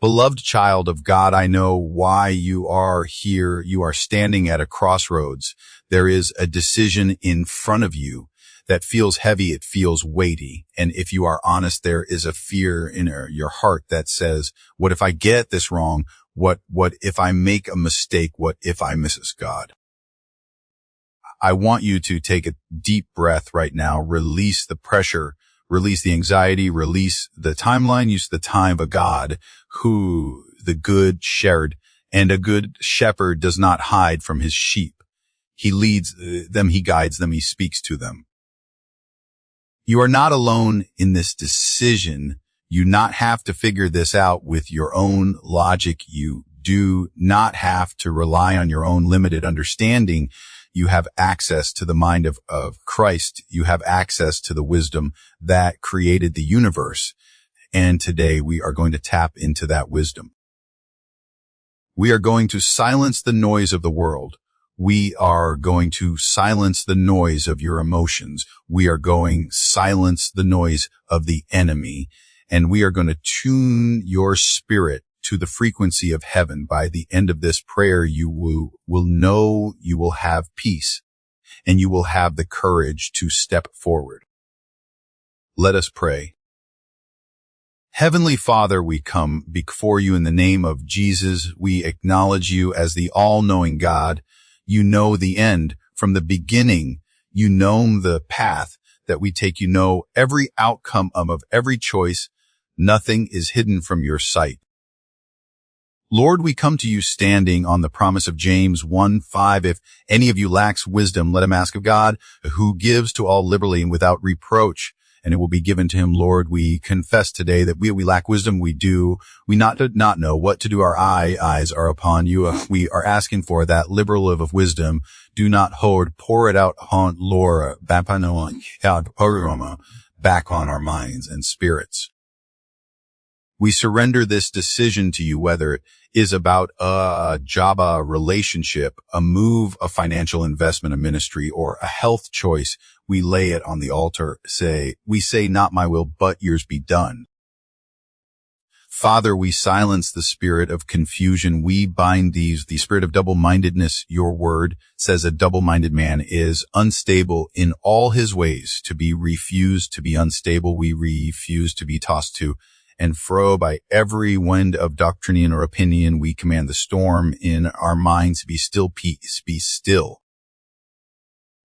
Beloved child of God, I know why you are here. You are standing at a crossroads. There is a decision in front of you that feels heavy. It feels weighty. And if you are honest, there is a fear in your heart that says, what if I get this wrong? What if I make a mistake? What if I miss God? I want you to take a deep breath right now, release the pressure, release the anxiety, release the timeline, use the time of a God who the good shepherd, and a good shepherd does not hide from his sheep. He leads them, he guides them, he speaks to them. You are not alone in this decision. You not have to figure this out with your own logic. You do not have to rely on your own limited understanding. You have access to the mind of Christ. You have access to the wisdom that created the universe. And today we are going to tap into that wisdom. We are going to silence the noise of the world. We are going to silence the noise of your emotions. We are going to silence the noise of the enemy. And we are going to tune your spirit to the frequency of heaven. By the end of this prayer, you will know you will have peace and you will have the courage to step forward. Let us pray. Heavenly Father, we come before you in the name of Jesus. We acknowledge you as the all-knowing God. You know the end from the beginning. You know the path that we take. You know every outcome of every choice. Nothing is hidden from your sight. Lord, we come to you standing on the promise of James 1:5. If any of you lacks wisdom, let him ask of God, who gives to all liberally and without reproach, and it will be given to him. Lord, we confess today that we lack wisdom. We do. We not know what to do. Our eyes are upon you. We are asking for that liberal of wisdom. Do not hold. Pour it out on Laura, back on our minds and spirits. We surrender this decision to you, whether it is about a job, a relationship, a move, a financial investment, a ministry, or a health choice. We lay it on the altar. We say, not my will, but yours be done. Father, we silence the spirit of confusion. We bind the spirit of double-mindedness. Your word says a double-minded man is unstable in all his ways. To be refused, to be unstable, we refuse to be tossed to and fro by every wind of doctrine or opinion. We command the storm in our minds to be still, peace, be still.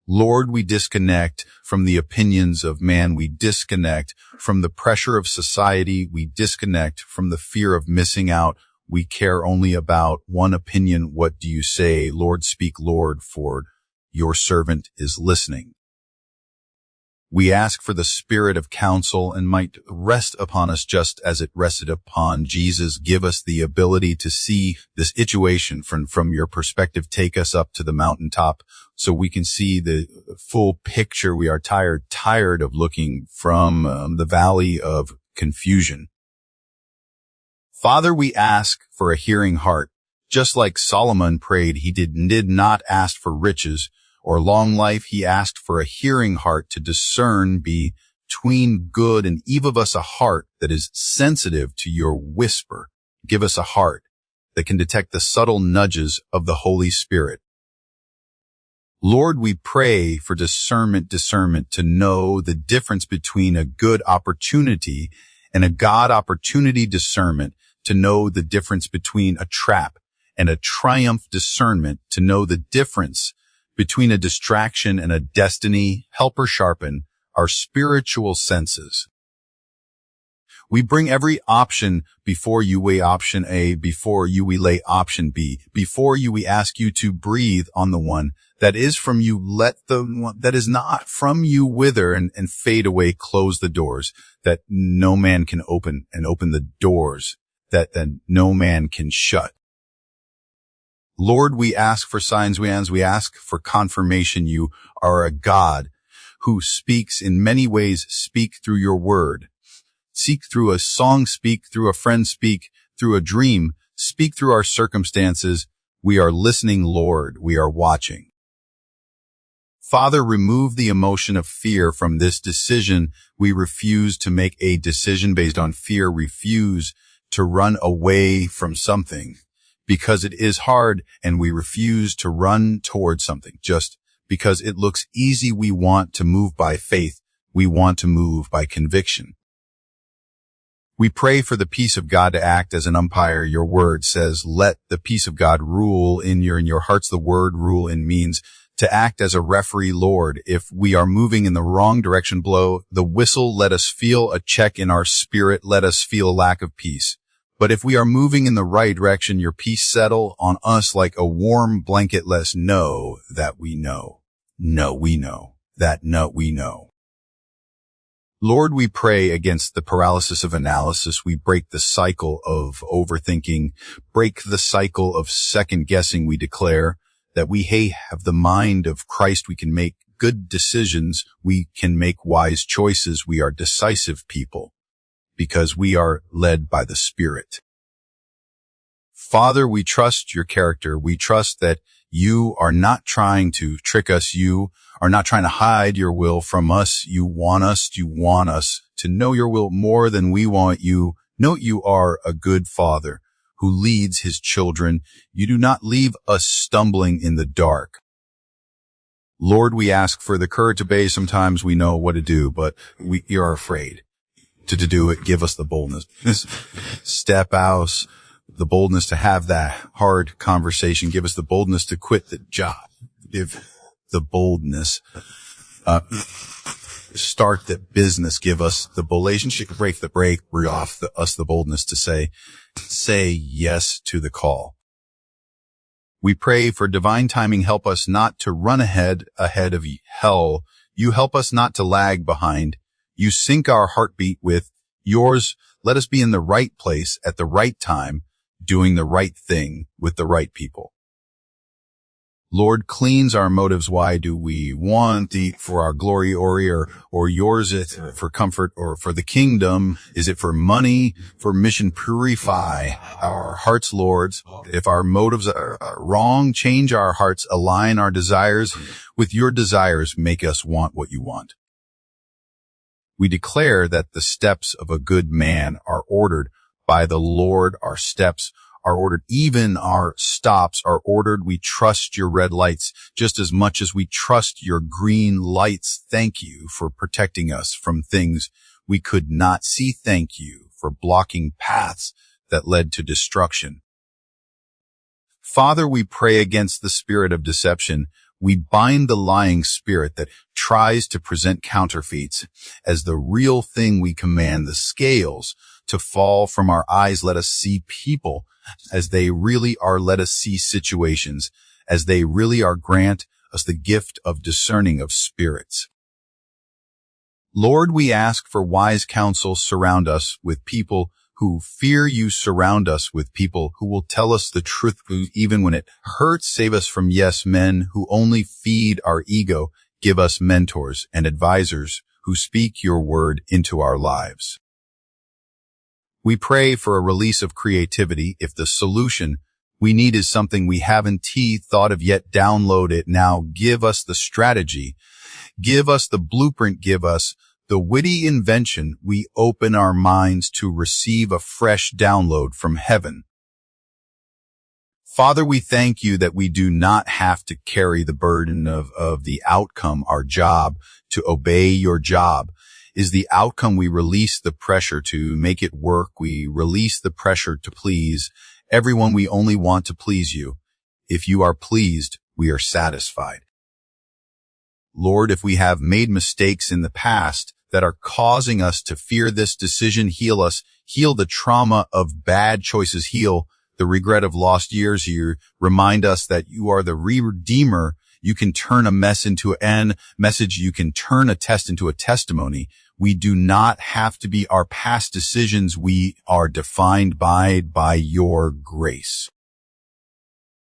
Lord, we disconnect from the opinions of man. We disconnect from the pressure of society. We disconnect from the fear of missing out. We care only about one opinion. What do you say? Lord, speak, Lord, for your servant is listening. We ask for the spirit of counsel and might rest upon us just as it rested upon Jesus. Give us the ability to see this situation from your perspective. Take us up to the mountaintop so we can see the full picture. We are tired of looking from the valley of confusion. Father, we ask for a hearing heart. Just like Solomon prayed, he did not ask for riches or long life. He asked for a hearing heart to discern between good and evil. Give us a heart that is sensitive to your whisper. Give us a heart that can detect the subtle nudges of the Holy Spirit. Lord, we pray for discernment to know the difference between a good opportunity and a God opportunity. Discernment to know the difference between a trap and a triumph. Discernment to know the difference between a distraction and a destiny. Help her sharpen our spiritual senses. We bring every option before you. Weigh option A. Before you, we lay option B. Before you, we ask you to breathe on the one that is from you. Let the one that is not from you wither and fade away. Close the doors that no man can open, and open the doors that no man can shut. Lord, we ask for signs. We ask for confirmation. You are a God who speaks in many ways. Speak through your word. Speak through a song. Speak through a friend. Speak through a dream. Speak through our circumstances. We are listening, Lord. We are watching. Father, remove the emotion of fear from this decision. We refuse to make a decision based on fear. Refuse to run away from something because it is hard and we refuse to run towards something just because it looks easy. We want to move by faith. We want to move by conviction. We pray for the peace of God to act as an umpire. Your word says, let the peace of God rule in your hearts. The word rule in means to act as a referee, Lord. If we are moving in the wrong direction, blow the whistle. Let us feel a check in our spirit. Let us feel a lack of peace. But if we are moving in the right direction, your peace settle on us like a warm blanket. Let us know that we know. No, we know. We know. Lord, we pray against the paralysis of analysis. We break the cycle of overthinking, break the cycle of second guessing. We declare that we have the mind of Christ. We can make good decisions. We can make wise choices. We are decisive people because we are led by the Spirit. Father, we trust your character. We trust that you are not trying to trick us. You are not trying to hide your will from us. You want us to know your will more than we want you. Note you are a good father who leads his children. You do not leave us stumbling in the dark. Lord, we ask for the courage to obey. Sometimes we know what to do, but we are afraid to do it. Give us the boldness. Step out. The boldness to have that hard conversation. Give us the boldness to quit the job. Give the boldness, start the business. Give us the relationship, break off us the boldness to say yes to the call. We pray for divine timing. Help us not to run ahead of hell. You help us not to lag behind. You sync our heartbeat with yours. Let us be in the right place at the right time, doing the right thing with the right people. Lord, cleanse our motives. Why do we want it? For our glory or yours it for comfort or for the kingdom? Is it for money, for mission? Purify our hearts, Lord. If our motives are wrong, change our hearts, align our desires with your desires. Make us want what you want. We declare that the steps of a good man are ordered by the Lord. Our steps are ordered. Even our stops are ordered. We trust your red lights just as much as we trust your green lights. Thank you for protecting us from things we could not see. Thank you for blocking paths that led to destruction. Father, we pray against the spirit of deception. We bind the lying spirit that tries to present counterfeits as the real thing. We command the scales to fall from our eyes. Let us see people as they really are. Let us see situations as they really are. Grant us the gift of discerning of spirits. Lord, we ask for wise counsel. Surround us with people who fear you. Surround us with people who will tell us the truth even when it hurts. Save us from yes men who only feed our ego. Give us mentors and advisors who speak your word into our lives. We pray for a release of creativity. If the solution we need is something we haven't thought of yet, download it now. Give us the strategy. Give us the blueprint. Give us the witty invention. We open our minds to receive a fresh download from heaven. Father, we thank you that we do not have to carry the burden of the outcome. Our job to obey your job is the outcome. We release the pressure to make it work. We release the pressure to please everyone. We only want to please you. If you are pleased, we are satisfied. Lord, if we have made mistakes in the past that are causing us to fear this decision, heal us. Heal the trauma of bad choices. Heal the regret of lost years. You remind us that you are the Redeemer. You can turn a mess into an message. You can turn a test into a testimony. We do not have to be our past decisions. We are defined by your grace.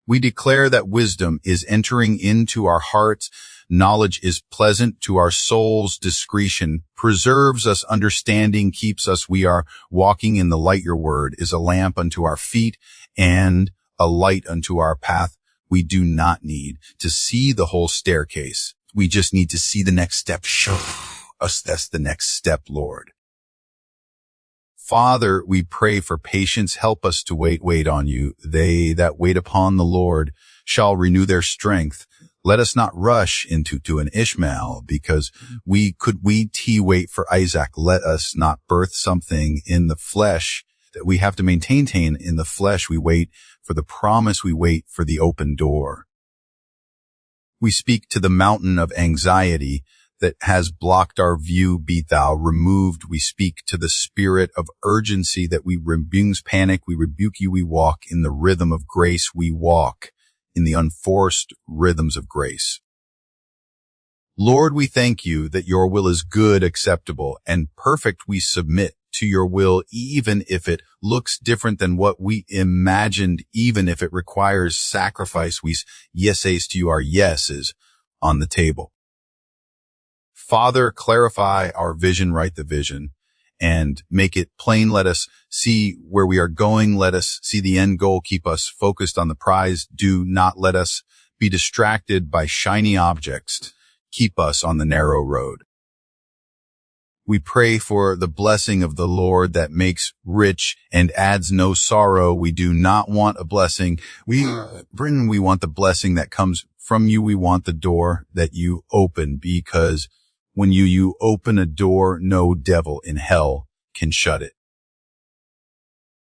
We declare that wisdom is entering into our hearts. Knowledge is pleasant to our souls. Discretion preserves us. Understanding keeps us. We are walking in the light. Your word is a lamp unto our feet and a light unto our path. We do not need to see the whole staircase. We just need to see the next step. Show us that's the next step, Lord. Father, we pray for patience. Help us to wait on you. They that wait upon the Lord shall renew their strength. Let us not rush into an Ishmael, because we wait for Isaac. Let us not birth something in the flesh that we have to maintain in the flesh. We wait for the promise. We wait for the open door. We speak to the mountain of anxiety that has blocked our view, be thou removed. We speak to the spirit of urgency that we rebukes panic. We rebuke you. We walk in the rhythm of grace. We walk in the unforced rhythms of grace. Lord, we thank you that your will is good, acceptable, and perfect. We submit to your will, even if it looks different than what we imagined, even if it requires sacrifice. We yeses to you, our yeses on the table. Father, clarify our vision, write the vision, and make it plain. Let us see where we are going. Let us see the end goal. Keep us focused on the prize. Do not let us be distracted by shiny objects. Keep us on the narrow road. We pray for the blessing of the Lord that makes rich and adds no sorrow. We do not want a blessing. We want the blessing that comes from you. We want the door that you open, because when you open a door, no devil in hell can shut it.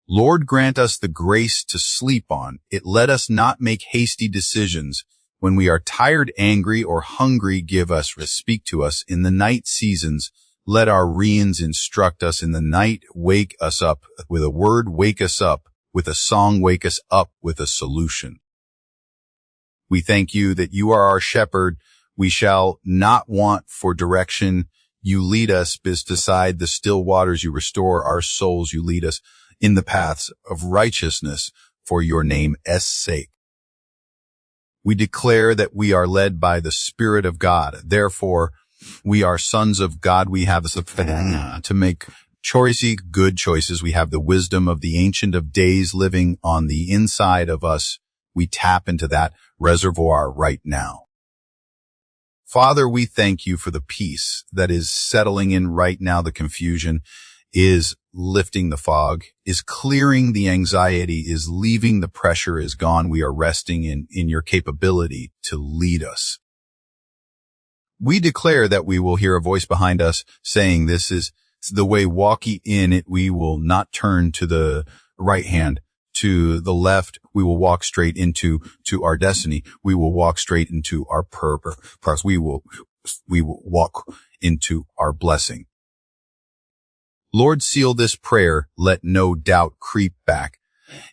Lord, grant us the grace to sleep on it. Let us not make hasty decisions. When we are tired, angry, or hungry, give us rest. Speak to us in the night seasons. Let our reins instruct us in the night. Wake us up with a word. Wake us up with a song. Wake us up with a solution. We thank you that you are our shepherd. We shall not want for direction. You lead us beside the still waters. You restore our souls. You lead us in the paths of righteousness for your name's sake. We declare that we are led by the Spirit of God. Therefore, we are sons of God. We have to make good choices. We have the wisdom of the Ancient of Days living on the inside of us. We tap into that reservoir right now. Father, we thank you for the peace that is settling in right now. The confusion is lifting the fog, is clearing the anxiety, is leaving the pressure, is gone. We are resting in your capability to lead us. We declare that we will hear a voice behind us saying, this is the way, walk ye in it. We will not turn to the right hand, to the left. We will walk straight into our destiny. We will walk straight into our purpose. We will walk into our blessing. Lord, seal this prayer. Let no doubt creep back,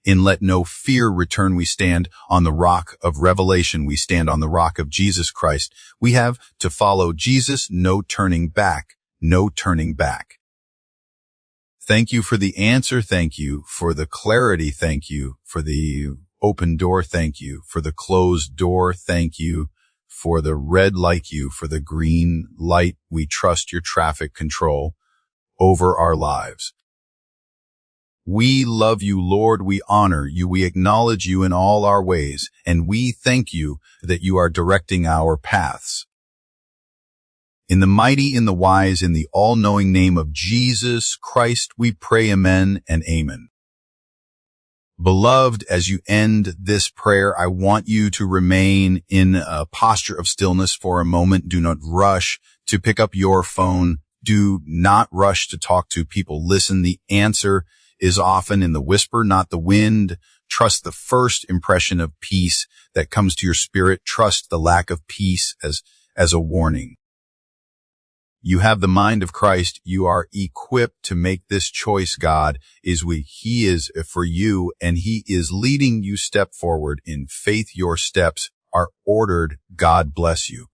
and let no fear return. We stand on the rock of revelation. We stand on the rock of Jesus Christ. We have to follow Jesus. No turning back. No turning back. Thank you for the answer. Thank you for the clarity. Thank you for the open door. Thank you for the closed door. Thank you for the red light. You for the green light. We trust your traffic control over our lives. We love you, Lord. We honor you. We acknowledge you in all our ways, and we thank you that you are directing our paths. In the mighty, in the wise, in the all-knowing name of Jesus Christ, we pray, amen and amen. Beloved, as you end this prayer, I want you to remain in a posture of stillness for a moment. Do not rush to pick up your phone. Do not rush to talk to people. Listen, the answer is often in the whisper, not the wind. Trust the first impression of peace that comes to your spirit. Trust the lack of peace as a warning. You have the mind of Christ. You are equipped to make this choice. He is for you, and he is leading you step forward in faith. Your steps are ordered. God bless you.